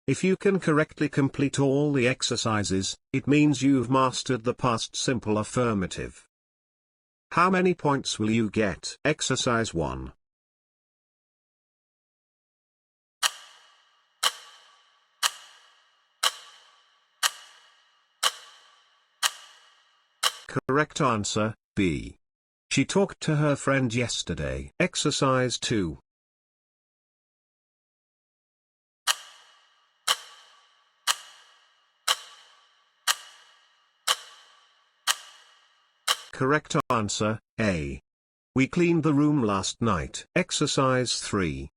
If you can correctly complete all the exercises, it means you've mastered the past simple affirmative. How many points will you get? Exercise 1. Correct answer, B. She talked to her friend yesterday. Exercise 2. Correct answer, A. We cleaned the room last night. Exercise 3.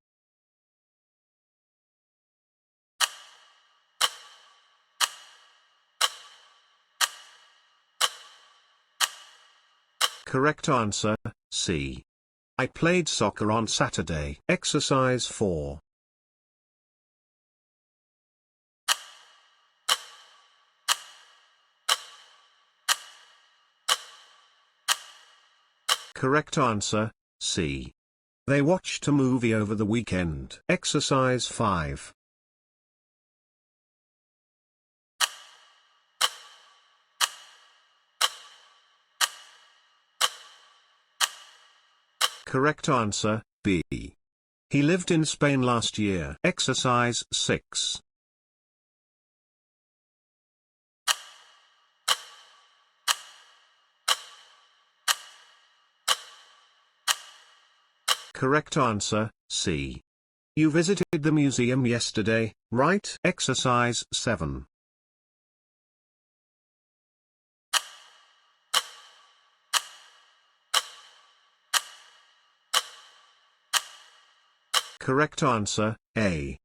Correct answer, C. I played soccer on Saturday. Exercise 4. Correct answer, C. They watched a movie over the weekend. Exercise 5. Correct answer, B. He lived in Spain last year. Exercise 6. Correct answer, C. You visited the museum yesterday, right? Exercise 7. Correct answer, A.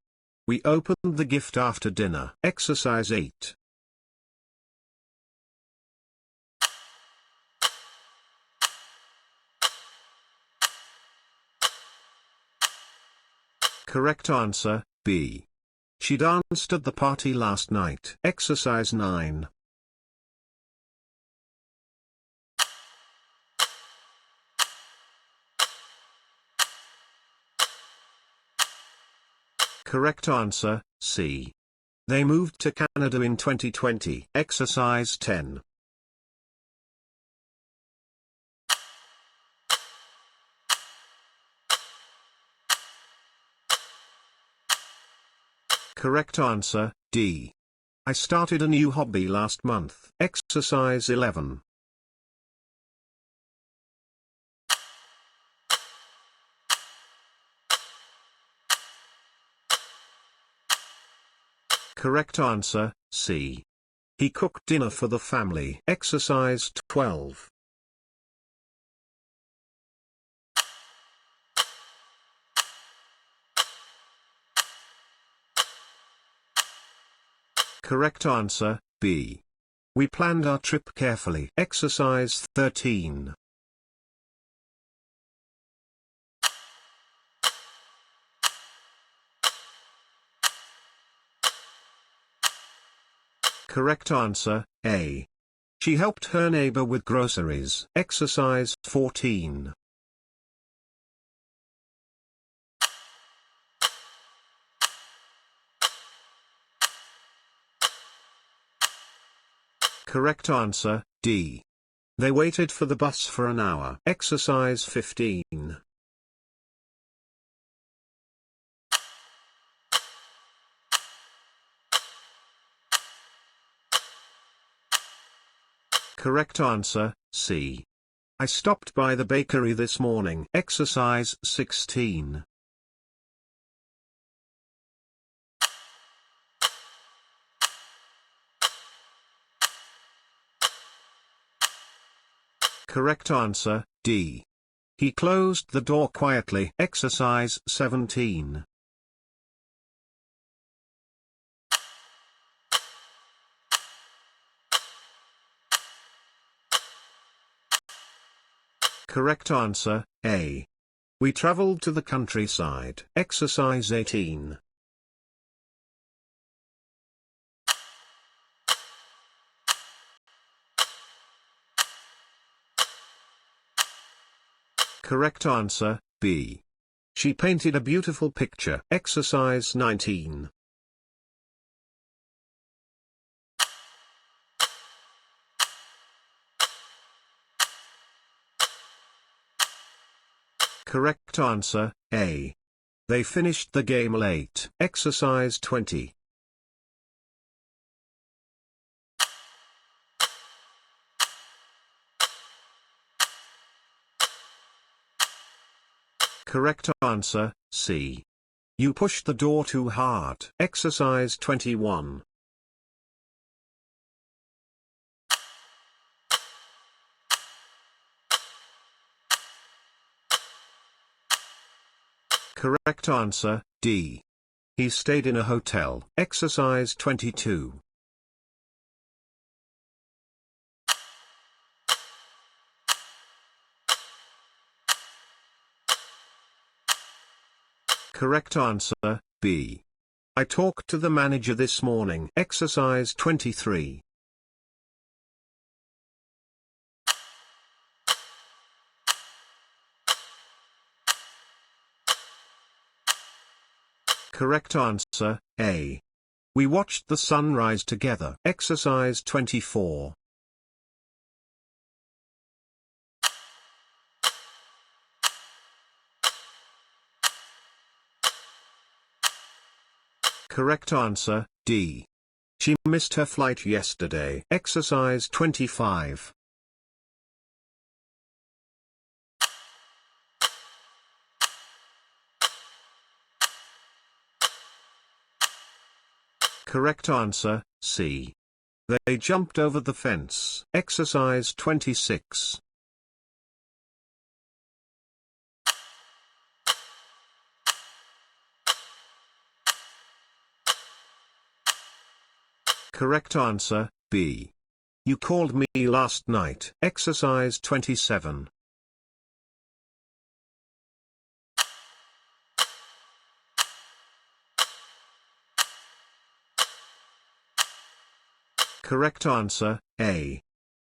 We opened the gift after dinner. Exercise 8. Correct answer, B. She danced at the party last night. Exercise 9. Correct answer, C. They moved to Canada in 2020. Exercise 10. Correct answer, D. I started a new hobby last month. Exercise 11. Correct answer, C. He cooked dinner for the family. Exercise 12. Correct answer, B. We planned our trip carefully. Exercise 13. Correct answer, A. She helped her neighbor with groceries. Exercise 14. Correct answer, D. They waited for the bus for an hour. Exercise 15. Correct answer, C. I stopped by the bakery this morning. Exercise 16. Correct answer, D. He closed the door quietly. Exercise 17. Correct answer, A. We traveled to the countryside. Exercise 18. Correct answer, B. She painted a beautiful picture. Exercise 19. Correct answer, A. They finished the game late. Exercise 20. Correct answer, C. You pushed the door too hard. Exercise 21. Correct answer, D. He stayed in a hotel. Exercise 22. Correct answer, B. I talked to the manager this morning. Exercise 23. Correct answer, A. We watched the sunrise together. Exercise 24. Correct answer, D. She missed her flight yesterday. Exercise 25. Correct answer, C. They jumped over the fence. Exercise 26. Correct answer, B. You called me last night. Exercise 27. Correct answer, A.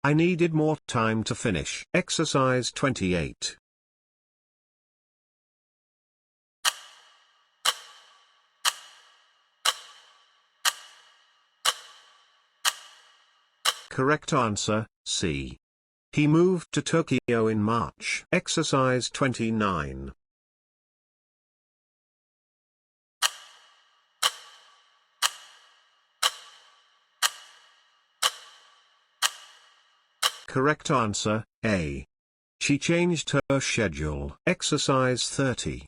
I needed more time to finish. Exercise 28. Correct answer, C. He moved to Tokyo in March. Exercise 29. Correct answer, A. She changed her schedule. Exercise 30.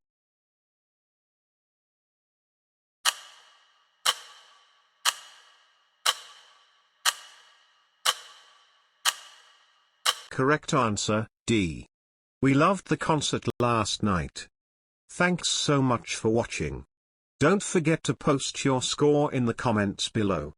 Correct answer, D. We loved the concert last night. Thanks so much for watching. Don't forget to post your score in the comments below.